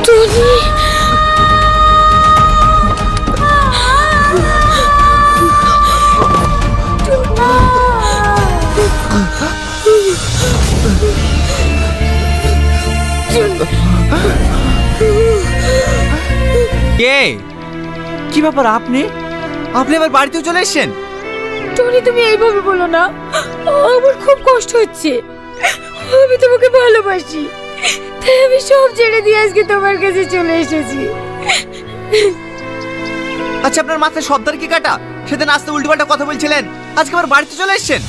Tony কি ব্যাপার? আপনি আবার বাড়িতেও চলে এসেছেন? টনি তুমি এইভাবে বলো না, আমার খুব কষ্ট হচ্ছে। আমি তোমাকে ভালোবাসি, তাই আমি সব ছেড়ে দিয়ে আজকে তোমার কাছে চলে এসেছি। আচ্ছা, আপনার মাথায় শব্দের কি কাটা? সেদিন আসতে উল্টোপাল্টা কথা বলছিলেন, আজকে আবার বাড়িতে চলে এসেছেন।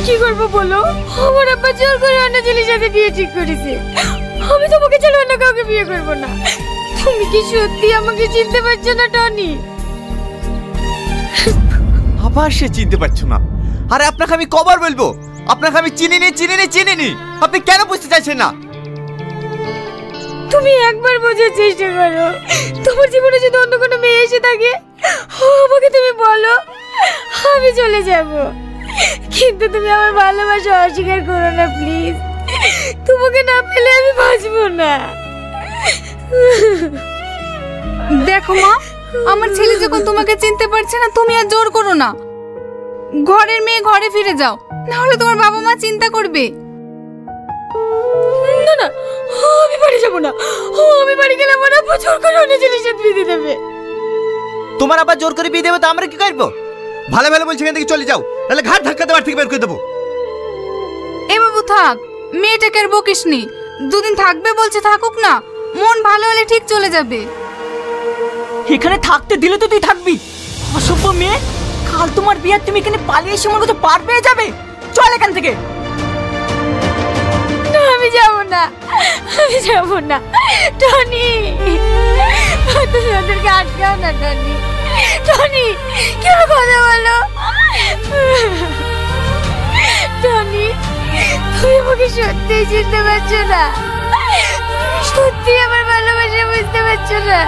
কি করবো বলো, আমার আব্বা জোর করে অন্য ছেলের সাথে বিয়ে ঠিক করেছে। আমি তোমাকে ছাড়া অন্য কাউকে বিয়ে করবো না। তুমি কি সত্যি আমাকে চিনতে পারছো না টনি? আবার সে চিনতে পারছো না? আরে আপনাকে আমি কবার বলবো, আপনাকে আমি চিনিনি। আপনি কেন বুঝতে চাইছেন না? তুমি একবার বোঝার চেষ্টা করো। তোমার জীবনে যদি অন্য কোনো মেয়ে এসে থাকে, আমাকে তুমি বলো, আমি চলে যাব। কিন্তু তুমি আমার ভালোবাসা অস্বীকার করো না প্লিজ। তোমাকে না পেলে আমি বাঁচবো না। দেখো মা, আমার ছেলে যখন তোমাকে চিনতে পারছে না, তুমি আর জোর করো না। ঘরের মেয়ে ঘরে ফিরে যাও, না হলে তোমার বাবা মা চিন্তা করবে। না না, আমি বাড়ি যাবো না। আমি বাড়ি গেলে আমার আব্বা জোর করে অন্য ছেলের সাথে বিয়ে দিয়ে দেবে। তোমার আবার জোর করে বিয়ে দেবে তো আমরা কি করবো? ভালো বলছি এখান থেকে চলে যাও, নাহলে ঘাট ধাক্কা দেওয়ার থেকে বের করে দেবো। এ বাবু থাক, মেয়েটাকে আর বকিসনি। দুদিন থাকবে বলছে, থাকুক না, মন ভালো হলে ঠিক চলে যাবে। এখানে থাকতে দিলে তো তুই থাকবি, অসভ্য মেয়ে। কাল তোমার বিয়ে, তুমি এখানে পালিয়ে এসে আমার কাছে পার পেয়ে যাবে। চল এখান থেকে। না, আমি যাবো না টনি। তুমি ওদেরকে আটকাও না টনি। কেন কথা বলো টনি? তুমি আমাকে সত্যি চিনতে পারছো না? সত্যি আমার ভালোবাসা বুঝতে পারছো না?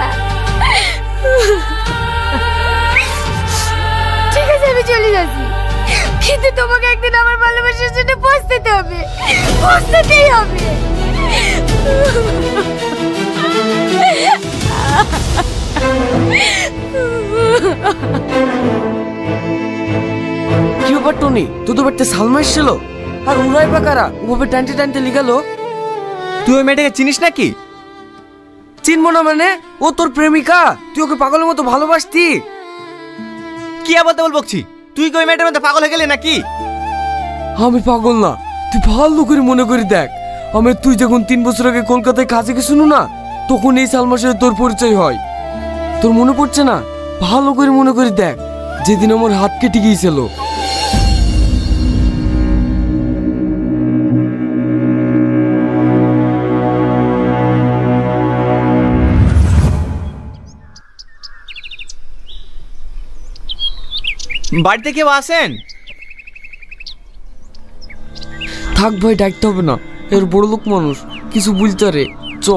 ঠিক আছে, আমি চলে যাচ্ছি, কিন্তু তোমাকে একদিন আমার ভালোবাসার জন্য পৌঁছতে হবে, পৌঁছতেই হবে। কি ব্যাপার টনি? তোদের বাড়িতে সালমা এসেছিল, আর উড়াই বা কারা? ওভাবে টানতে লিগালো। তুই ওই মেয়েটাকে চিনিস নাকি? চিনবো না মানে? ও তোর প্রেমিকা, তুই ওকে পাগলের মতো ভালোবাসতি। কি আবার বলছি? তুই কি ওই মেয়েটার মধ্যে পাগল হয়ে গেলি নাকি? আমি পাগল না, তুই ভালো করে মনে করে দেখ। তুই যখন 3 বছর আগে কলকাতায় কাজে গেছিলু না, তখন এই সালমার সাথে তোর পরিচয় হয়। তোর মনে পড়ছে না? ভালো করে মনে করে দেখ, যেদিন আমার হাত কেটে গিয়েছিল। বাড়িতে কেউ আসেন? থাক ভাই, ডাকতে হবে না, এর বড় লোক মানুষ, কিছু বুঝতে রে। চ।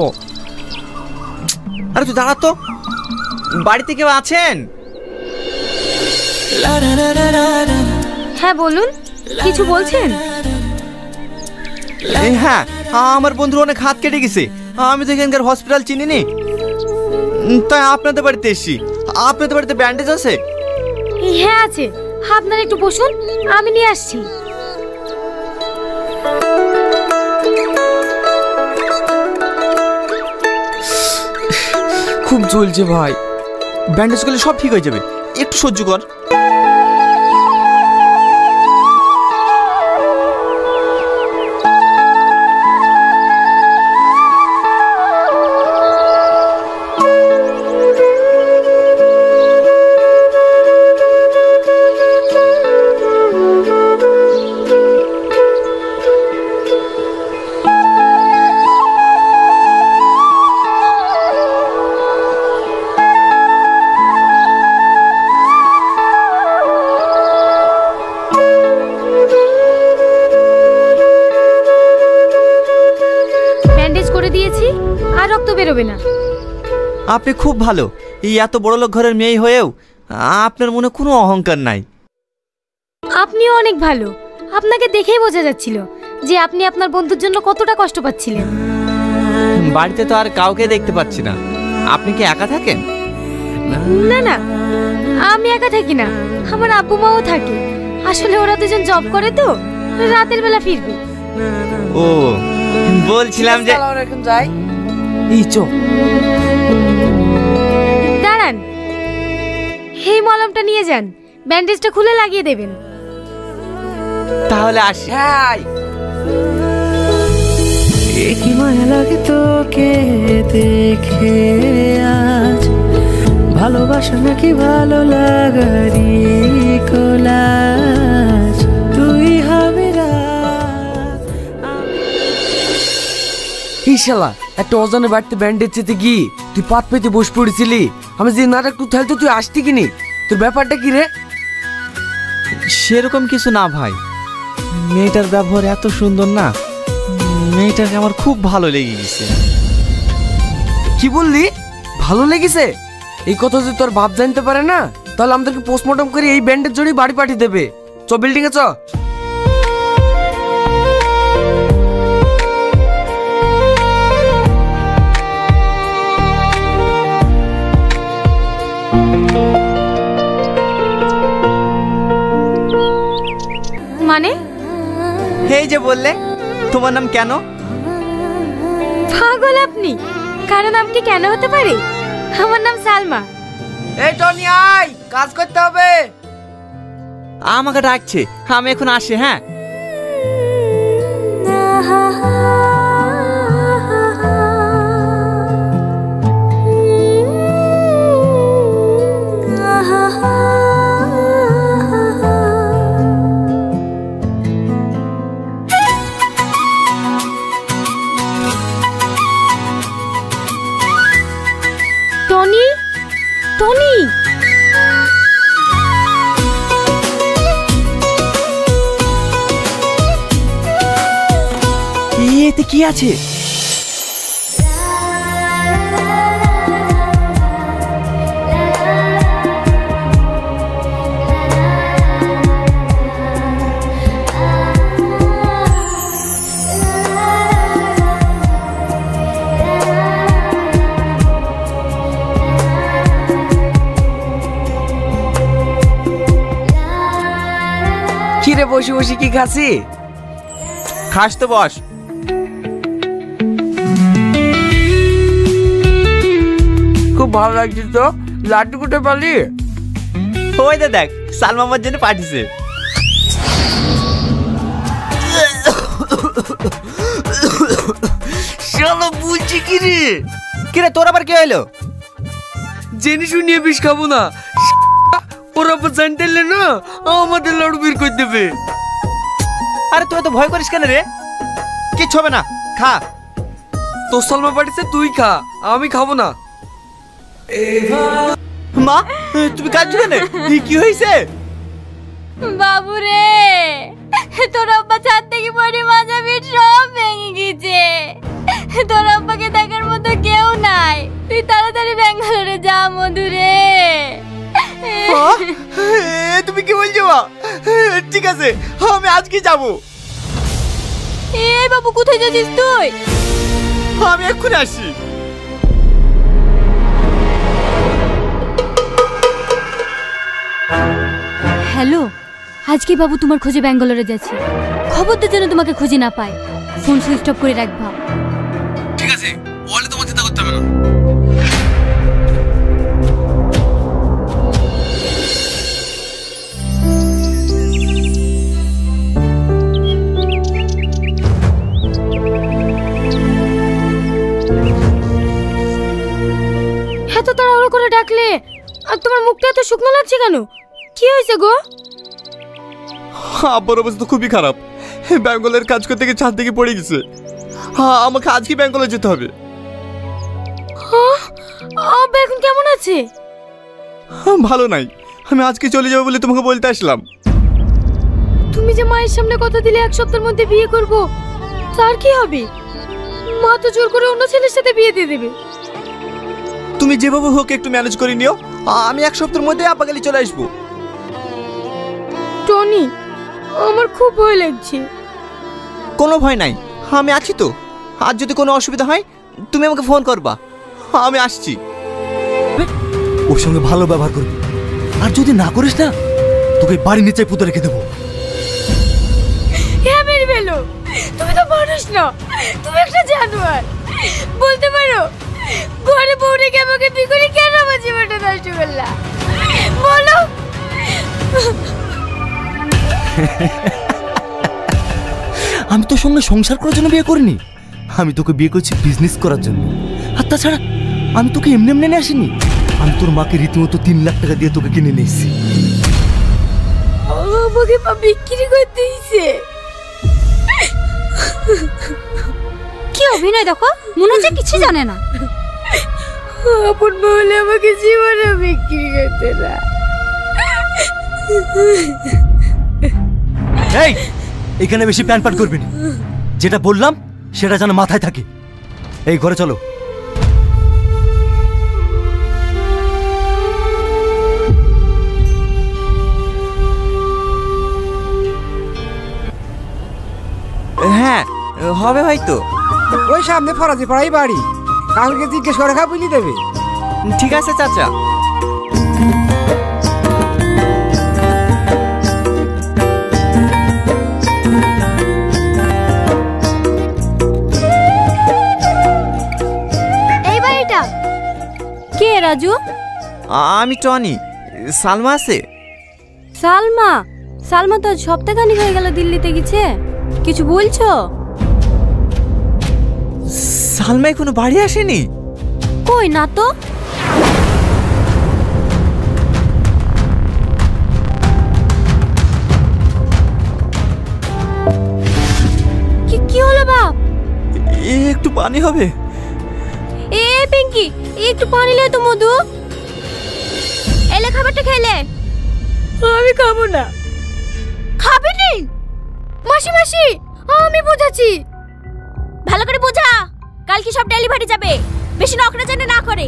আরে তুই দাঁড়া তো, বাড়িতে কেউ আছেন? হ্যাঁ বলুন, কিছু বলছেন? হ্যাঁ, আমার বন্ধুর অনেক হাত কেটে গেছে, আমি তো এখানকার হসপিটাল চিনিনি, তাই আপনাদের বাড়িতে এসেছি। আপনাদের বাড়িতে ব্যান্ডেজ আছে? হ্যাঁ আছে, আপনারা একটু বসুন, আমি নিয়ে আসছি। খুব জ্বলছে ভাই। ব্যান্ডেজ করলে সব ঠিক হয়ে যাবে, একটু সহ্য কর। বেরোবে না। আপনি খুব ভালো, এই এত বড় লোক ঘরের মেয়ে হয়েও আপনার মনে কোনো অহংকার নাই। আপনিও অনেক ভালো, আপনাকে দেখেই বোঝা যাচ্ছিল যে আপনি আপনার বন্ধুর জন্য কতটা কষ্ট পাচ্ছিলেন। বাড়িতে তো আর কাউকে দেখতে পাচ্ছি না, আপনি কি একা থাকেন? না না, আমি একা থাকি না, আমার আব্বু মাও থাকে। আসলে ওরা দুজন জব করে তো, রাতের বেলা ফিরবে। ও বলছিলাম যে এখন যাই। এই চ দাঁড়ান, এই মলমটা নিয়ে যান, ব্যান্ডেজটা খুলে লাগিয়ে দেবেন। তাহলে আসি। হ্যাঁ কি মায়া লাগে তোকে দেখে আজ, ভালোবাসা নাকি ভালো লাগারি কোলাজ, তুই হবে এই শালা একটা অজানে বাড়িতে ব্যান্ডেজ চেতে গিয়ে তুই পাত পেতে বস পড়েছিলি। আমি যে না একটু থাকতে তুই আসতি কিনি, তোর ব্যাপারটা কি রে? সেরকম কিছু না ভাই, মেয়েটার ব্যবহার এত সুন্দর না, মেয়েটাকে আমার খুব ভালো লেগে গেছে। কি বললি? ভালো লেগেছে? এই কথা যদি তোর বাপ জানতে পারে না, তাহলে আমাদেরকে পোস্টমর্টম করে এই ব্যান্ডের জন্যই বাড়ি পাঠিয়ে দেবে। চ বিল্ডিং এ চ। মানে এই যে বললে তোমার নাম কেন? পাগল আপনি? কারণ আপনি কেন হতে পারে? আমার নাম সালমা। এই টনি আয়, কাজ করতে হবে। আমাকে ডাকছে, আমি এখন আসি। হ্যাঁ টনি, টনি, এতে কি আছে? কি রে, বসে বসে কি খাসি? খাস তো বস। খুব ভালো লাগছে তো। লাড্ডু কোথায় পালি? ওই দা দেখ, সালমা আমার জন্য পাঠিয়েছে। শালা বলছি কি রে? কিরে তোর আবার কি হলো? জেনে শুনিয়ে বিষ খাবো না। ওরা জানতে না আমাদের লাড়ু বের করে দেবে। আরে তুই তো ভয় করিস কেন রে? কিচ্ছু হবে না, খা। তোর সালমা পাঠিয়েছে, তুই খা, আমি খাবো না। মা তুমি কাঁদছো কেন? কি হয়েছে? বাবু রে, তোর আব্বা ছাদ থেকে পড়ে মাজা পিঠ সব ভেঙে গেছে। তোর আব্বাকে দেখার মতো কেউ নাই, তুই তাড়াতাড়ি ব্যাঙ্গালোরে যা মধুরে। তুমি কি বলছো মা? ঠিক আছে, আমি আজকে যাব। এই বাবু, কোথায় যাচ্ছিস তুই? আমি এক্ষুনি আসি। হ্যালো, আজকে বাবু তোমার খোঁজে ব্যাঙ্গালোরে যাচ্ছে। খবরটা যেন তোমাকে খুঁজে না পায়। ফোন সুইচ অফ করে রাখবা। ঠিক আছে, বলে তোমার চিন্তা করতে হবে না। এত তাড়াহুড়ো করে ডাকলে আর তোমার মুখটা এত শুকনো লাগছে কেন? কি হয়েছে গো? আব্বার অবস্থা খুবই খারাপ, ব্যাঙ্গালোরের কাজ করতে গিয়ে ছাদ থেকে পড়ে গেছে। আমাকে আজকে ব্যাঙ্গালোর যেতে হবে। আব্বা এখন কেমন আছে? ভালো নাই, আমি আজকে চলে যাবো বলে তোমাকে বলতে আসলাম। তুমি যে মায়ের সামনে কথা দিলে 1 সপ্তাহের মধ্যে বিয়ে করব, তার কি হবে? মা তো জোর করে অন্য ছেলের সাথে বিয়ে দিয়ে দেবে। তুমি যেভাবে হোক একটু ম্যানেজ করে নিও, আমি 1 সপ্তাহের মধ্যে আপা গেলে চলে আসবো। টনি, আমার খুব ভয় লাগছে। কোনো ভয় নাই, আমি আছি তো। আর যদি কোনো অসুবিধা হয় তুমি আমাকে ফোন করবা, আমি আসছি। ওর সঙ্গে ভালো ব্যবহার করবি, আর যদি না করিস না তোকে বাড়ির নিচে পুঁতে রেখে দেবো। হ্যাঁ মেরে ফেলো, তুমি তো মানুষ না, তুমি একটা জানোয়ার। বলতে পারো ঘরে বউ রেখে আমাকে বিয়ে করে কেন আমার জীবনটা নষ্ট করলা বলো? আমি তোর সঙ্গে সংসার করার জন্য বিয়ে করিনি, আমি তোকে বিয়ে করছি বিজনেস করার জন্য। আর তাছাড়া আমি তোকে এমনি এমনি নিয়ে আসিনি, আমি তোর মাকে রীতিমতো 3 লাখ টাকা দিয়ে তোকে কিনে নিয়ে এসেছি। আমাকে মা বিক্রি করতে দিয়েছে। কি অভিনয় দেখো, মনে হচ্ছে কিছু জানে না। আপন বলে আমাকে জীবনে বিক্রি করতে না। এই এখানে বেশি প্যান প্যান করবি না, যেটা বললাম সেটা যেন মাথায় থাকে। এই ঘরে চলো। হ্যাঁ হবে হয়তো। ওই সামনে ফরাজি পাড়াই বাড়ি, কালকে জিজ্ঞেস করে খা বুঝিয়ে দেবে। ঠিক আছে চাচা। এই বাড়িটা কে রাজু? আমি টনি। সালমা আছে? সালমা? সালমা তো সপ্তাহখানিক হয়ে গেল দিল্লিতে গেছে, কিছু বলছো? সালমা এখনো বাড়ি আসেনি? কই না তো। কি হলো বাপ? একটু পানি হবে? এ পিঙ্কি, একটু পানি লে তো। মধু এলে খাবারটা খেলে। আমি খাবো না। খাবি নি? মাসি মাসি আমি বুঝাচ্ছি, ভালো করে বোঝা। কালকে সব ডেলিভারি যাবে, বেশি নকরা জানে না করে।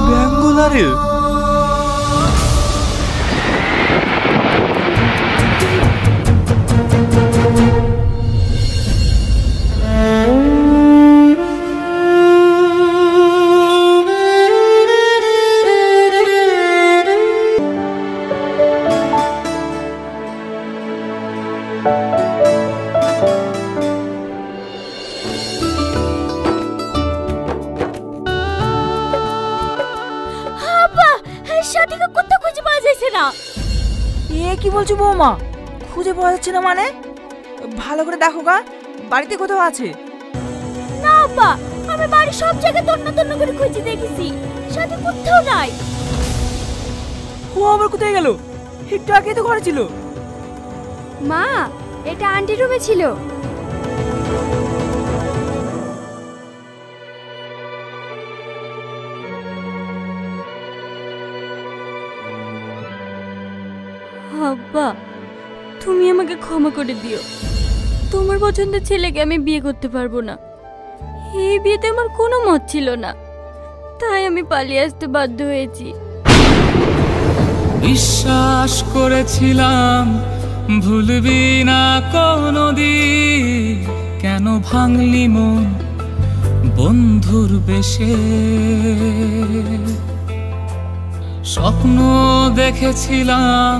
ব্যাঙ্গালোরে? সাথীকে কোথাও খুঁজে পাওয়া যাচ্ছে না। এ কি বলছো বৌমা, খুঁজে পাওয়া যাচ্ছে না মানে? ভালো করে দেখো গা, বাড়িতে কোথাও আছে? না আপা, আমি বাড়ির সব জায়গায় তন্ন তন্ন করে খুঁজে দেখেছি, সাথী কোথাও নাই। ও আবার কোথায় গেল? একটু আগে তো ঘরে ছিল। মা, এটা আন্টি রুমে ছিল। আব্বা, তুমি আমাকে ক্ষমা করে দিও। তোমার পছন্দের ছেলেকে আমি বিয়ে করতে পারবো না। এই বিয়েতে আমার কোনো মত ছিল না, তাই আমি পালিয়ে আসতে বাধ্য হয়েছি। বিশ্বাস করেছিলাম ভুলবি না কোনদিন, কেন ভাঙলি মন বন্ধুর বেশে। স্বপ্ন দেখেছিলাম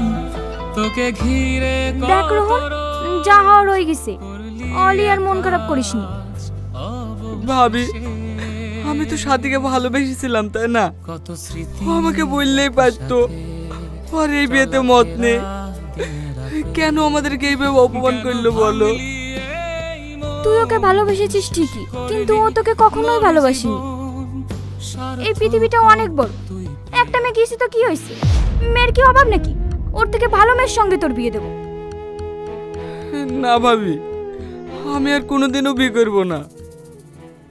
তোকে ঘিরে। দেখ রোহন, যা হওয়ার হয়ে গেছে। অলি আর মন খারাপ করিসনি। ভাবি, আমি তো সাথীকে ভালোবেসেছিলাম, তাই না? ও আমাকে বললেই পারতো। আর এই বিয়েতে মত নেই, কেন আমাদেরকে এইভাবে অপমান করলো বলো? তুই ওকে ভালোবেসেছিস ঠিকই, কিন্তু ও তোকে কখনোই ভালোবাসেনি। এই পৃথিবীটা অনেক বড়, একটা মেয়ে গিয়েছে তো কি হয়েছে? মেয়ের কি অভাব নাকি? ওর থেকে ভালো মেয়ের সঙ্গে তোর বিয়ে দেবো। না ভাবি, আমি আর কোনোদিনও বিয়ে করবো না।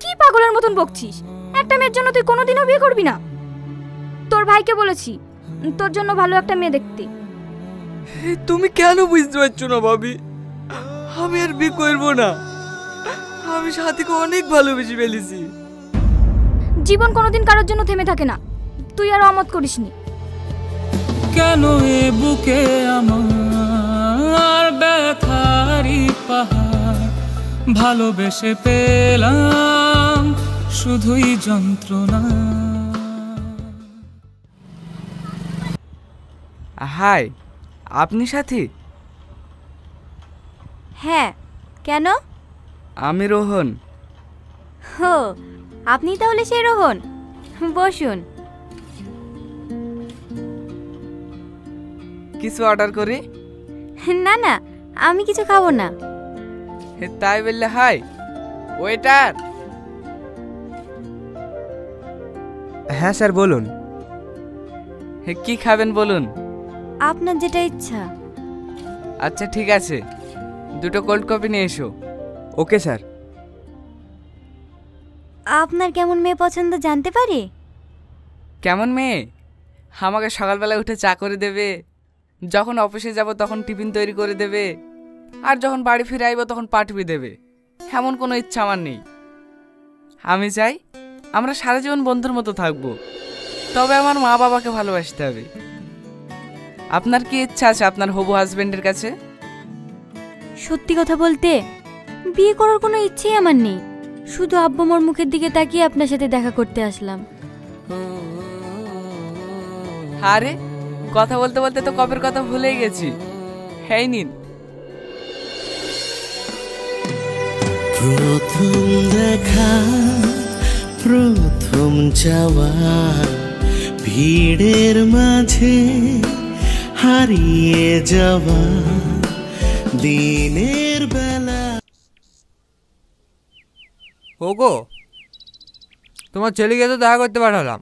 কি পাগলের মতন বকছিস? একটা মেয়ের জন্য তুই কোনোদিনও বিয়ে করবি না? তোর ভাইকে বলেছি তোর জন্য ভালো একটা মেয়ে দেখতে। তুমি কেন বুঝতে পারছো না ভাবি? আমি আর বিয়ে করবো না। আমি সাথীকে অনেক ভালোবেসে ফেলেছি। জীবন কোনোদিন কারোর জন্য থেমে থাকে না, তুই আর অমত করিসনি। কেন এ বুকে আমার ব্যথারি পাহাড়, ভালোবেসে পেলাম শুধুই যন্ত্রণা। হাই, আপনি সাথী? হ্যাঁ, কেন? আমি রোহন। হো, আপনি তাহলে সেই রোহন। বসুন। কিছু অর্ডার করি? না না, আমি কিছু খাবো না। তাই বললে হাই ওয়েটার। হ্যাঁ স্যার বলুন। কি খাবেন বলুন? আপনার যেটা ইচ্ছা। আচ্ছা ঠিক আছে, 2 কোল্ড কফি নিয়ে এসো। Okay sir. আপনার কেমন মেয়ে পছন্দ জানতে পারি? কেমন মেয়ে? আমাকে সকালবেলা উঠে চা করে দেবে, যখন অফিসে যাব তখন টিফিন তৈরি করে দেবে, আর যখন বাড়ি ফিরে আইব তখন পাঠিয়ে দেবে। এমন কোনো ইচ্ছা আমার নেই। আমি চাই আমরা সারা জীবন বন্ধুর মতো থাকবো, তবে আমার মা বাবাকে ভালোবাসতে হবে। আপনার কি ইচ্ছা আছে আপনার হবু হাজবেন্ডের কাছে? সত্যি কথা বলতে বিয়ে করার কোনো ইচ্ছেই আমার নেই, শুধু আব্বু মোর মুখের দিকে তাকিয়ে আপনার সাথে দেখা করতে আসলাম। আরে কথা বলতে বলতে তো কবের কথা ভুলেই গেছি। হ্যাঁ নিন। প্রথম দেখা, প্রথম যাওয়া, ভিড়ের মাঝে হারিয়ে যাওয়া দিনের বেলা। ওগো, তোমার ছেলেকে তো দেখা করতে পাঠালাম,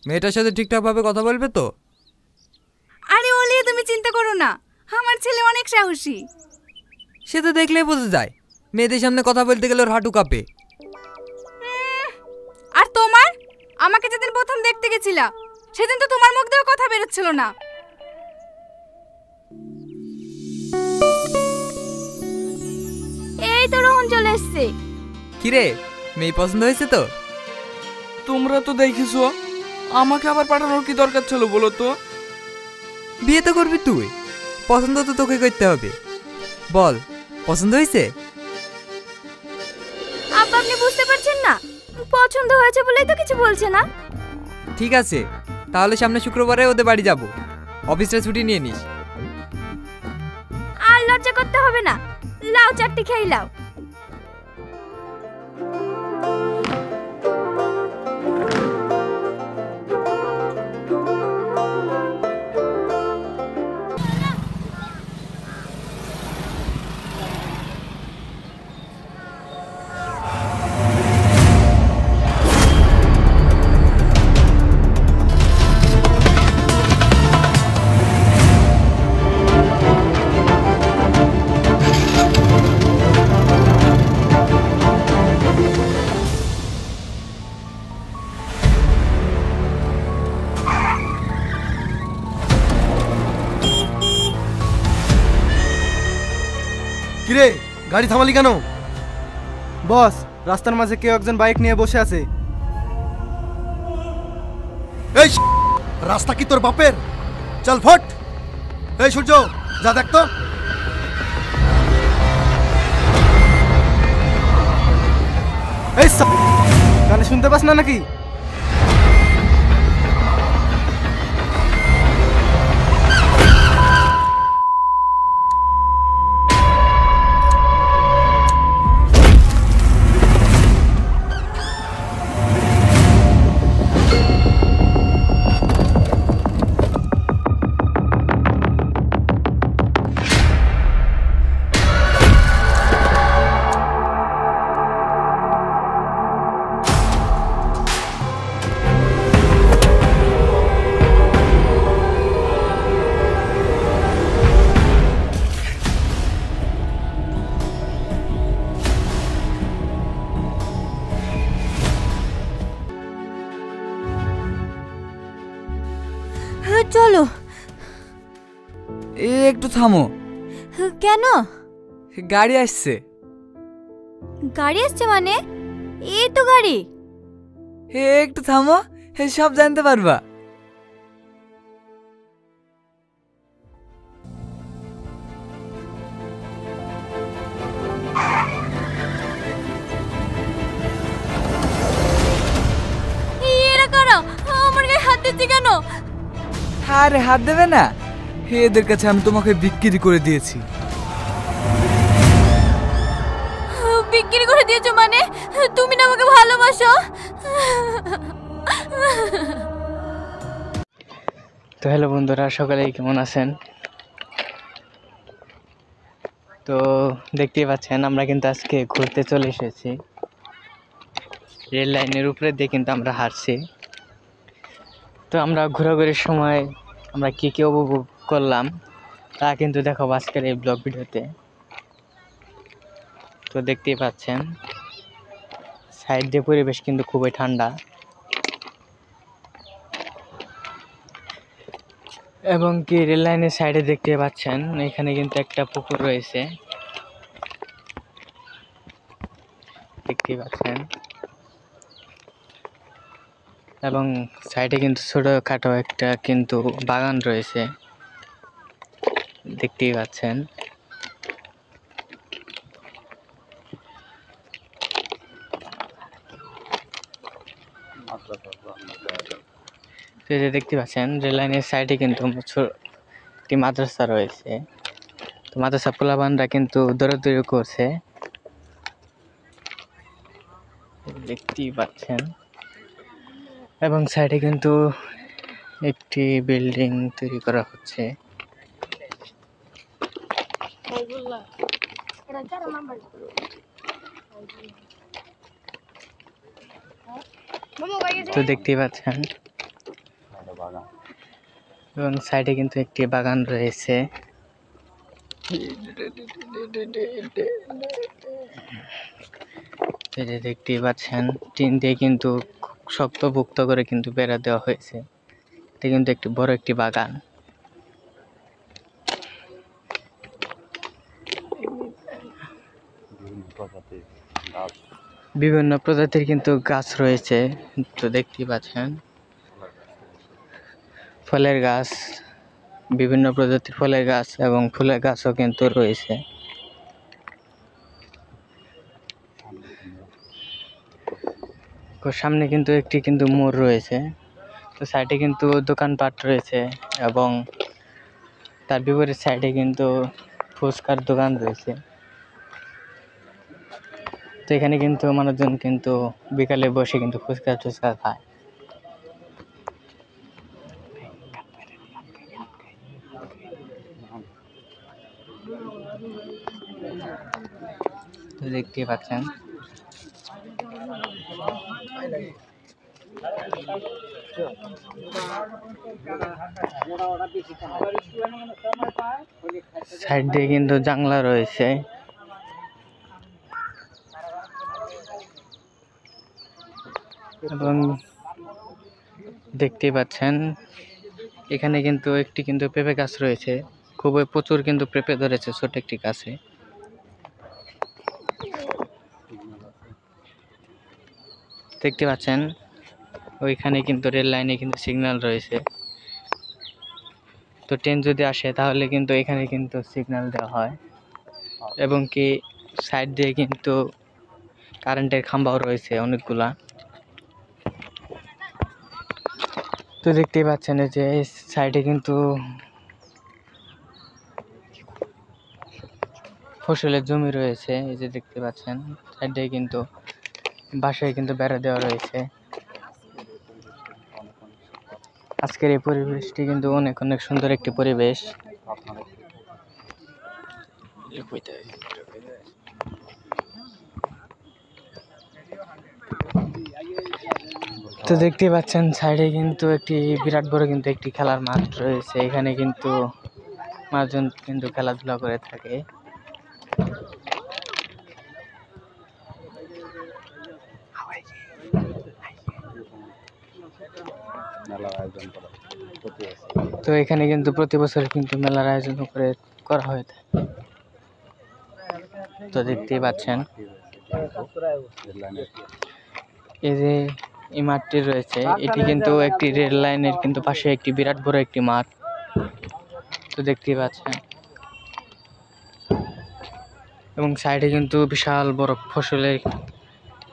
মেয়েটার সাথে ঠিকঠাকভাবে কথা বলবে তো? আরে ওলিয়ে তুমি চিন্তা করো না, আমার ছেলে অনেক সাহসী। সে তো দেখলেই বোঝা যায়, মেয়েদের সামনে কথা বলতে গেলে ওর হাঁটু কাঁপে। আর তোমার? আমাকে যেদিন প্রথম দেখতে গেছিলা সেদিন তো তোমার মুখ দিয়েও কথা বেরোচ্ছিল না। এই তো রোহন চলে এসছে। কিরে, মেয়ে পছন্দ হয়েছে তো? তোমরা তো দেখিছো, আমাকে আবার পাঠানোর কি দরকার ছিল বলো তো? বিয়ে তো করবি তুই, পছন্দ তো তোকে করতে হবে। বল, পছন্দ হয়েছে? আব্বা আপনি বুঝতে পারছেন না, পছন্দ হয়েছে বলেই তো কিছু বলছে না। ঠিক আছে, তাহলে সামনে শুক্রবারে ওদের বাড়ি যাব, অফিসটা ছুটি নিয়ে নিস। আর লজ্জা করতে হবে না, লাও চারটি খেয়ে লাও। কিরে, গাড়ি থামালি কেন? বস, রাস্তার মাঝে কেউ একজন বাইক নিয়ে বসে আছে। এই রাস্তা কি তোর বাপের? চল ফট। এই সূর্য, যা দেখ তো। এই কানে শুনতে পাস না নাকি? চলো। একটু থামো। কেন? গাড়ি আসছে। গাড়ি আসছে মানে? এই তো গাড়ি। একটু থামো, সব জানতে পারবা। দিচ্ছি কেন? আরে হাত দেবে না, এদের কাছে আমি তোমাকে বিক্রি করে দিয়েছি। বিক্রি করে দিয়েছো মানে? তুমি না আমাকে ভালোবাসো? তো হ্যালো বন্ধুরা, সকালে কেমন আছেন? তো দেখতেই পাচ্ছেন আমরা কিন্তু আজকে ঘুরতে চলে এসেছি। রেল লাইনের উপরে দিয়ে কিন্তু আমরা হাঁটছি। তো আমরা ঘোরাঘুরির সময় আমরা কী কী উপভোগ করলাম তা কিন্তু দেখাবো আজকের এই ব্লগ ভিডিওতে। তো দেখতেই পাচ্ছেন সাইড দিয়ে পরিবেশ কিন্তু খুবই ঠান্ডা, এবং কি রেল লাইনের সাইডে দেখতে পাচ্ছেন এখানে কিন্তু একটা পুকুর রয়েছে, দেখতেই পাচ্ছেন, এবং সাইডে কিন্তু ছোটখাটো একটা কিন্তু বাগান রয়েছে, দেখতেই পাচ্ছেন। দেখতে পাচ্ছেন রেল লাইনের সাইডে কিন্তু একটি মাদ্রাসা রয়েছে। তো মাদ্রাসা পোলাপানরা কিন্তু দৌড়াদৌড়ি করছে, দেখতেই পাচ্ছেন। এবং সাইডে কিন্তু একটি বিল্ডিং তৈরি করা হচ্ছে। তো দেখতেই পাচ্ছেন, এবং সাইডে কিন্তু একটি বাগান রয়েছে। দেখতেই পাচ্ছেন টিন দিয়ে কিন্তু শক্তপোক্ত করে কিন্তু বেড়া দেওয়া হয়েছে। এটা কিন্তু একটি বড় একটি বাগান। বিভিন্ন প্রজাতির কিন্তু গাছ রয়েছে, তো দেখতেই পাচ্ছেন ফলের গাছ, বিভিন্ন প্রজাতির ফলের গাছ এবং ফুলের গাছও কিন্তু রয়েছে। তো সামনে কিন্তু একটি কিন্তু মোড় রয়েছে। তো সাইডে কিন্তু দোকানপাট রয়েছে, এবং তার বিপরীত সাইডে কিন্তু ফুচকার দোকান রয়েছে। তো এখানে কিন্তু মানুষজন কিন্তু বিকালে বসে কিন্তু ফুচকা টুচকা খায়। তো দেখতেই পাচ্ছেন সাইড দিয়ে কিন্তু জানলা রয়েছে, এবং দেখতেই পাচ্ছেন এখানে কিন্তু একটি কিন্তু পেঁপে গাছ রয়েছে, খুবই প্রচুর কিন্তু পেঁপে ধরেছে ছোট একটি গাছে। দেখতে পাচ্ছেন ওইখানে কিন্তু রেল লাইনে কিন্তু সিগন্যাল রয়েছে। তো ট্রেন যদি আসে তাহলে কিন্তু এখানে কিন্তু সিগন্যাল দেওয়া হয়, এবং কি সাইড দিয়ে কিন্তু কারেন্টের খাম্বাও রয়েছে অনেকগুলা। তো দেখতেই পাচ্ছেন যে সাইডে কিন্তু ফসলের জমি রয়েছে, এই যে দেখতে পাচ্ছেন সাইডে কিন্তু বাসায় কিন্তু বেড়া দেওয়া রয়েছে। আজকের এই পরিবেশটি কিন্তু অনেক অনেক সুন্দর একটি পরিবেশ। তো দেখতে পাচ্ছেন সাইডে কিন্তু একটি বিরাট বড় কিন্তু একটি খেলার মাঠ রয়েছে, এখানে কিন্তু মানুষজন কিন্তু খেলাধুলা করে থাকে। তো এখানে কিন্তু প্রতি বছর কিন্তু মেলার আয়োজন করা হয়ে থাকে। তো দেখতেই পাচ্ছেন এই যে এই মাঠটি রয়েছে, এটি কিন্তু একটি রেল লাইনের কিন্তু পাশে একটি বিরাট বড় একটি মাঠ। তো দেখতেই পাচ্ছেন, এবং সাইডে কিন্তু বিশাল বড় ফসলের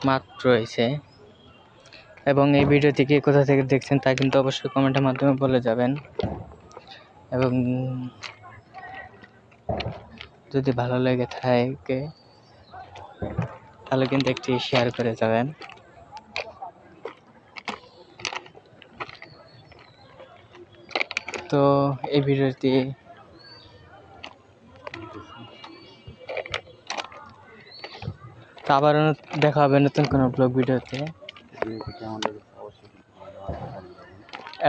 মাঠ রয়েছে, এবং এই ভিডিওটি কে কোথা থেকে দেখছেন তা কিন্তু অবশ্যই কমেন্টের মাধ্যমে বলে যাবেন। এবং যদি ভালো লেগে থাকে তাহলে কিন্তু একটি শেয়ার করে যাবেন। তো এই ভিডিওটি আবারও দেখা হবে নতুন কোনো ব্লগ ভিডিওতে।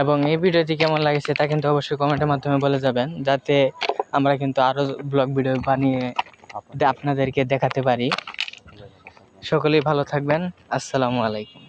এবং এই ভিডিওটি কেমন লাগছে তা কিন্তু অবশ্যই কমেন্টের মাধ্যমে বলে যাবেন, যাতে আমরা কিন্তু আরও ব্লগ ভিডিও বানিয়ে আপনাদেরকে দেখাতে পারি। সকলেই ভালো থাকবেন। আসসালামু আলাইকুম।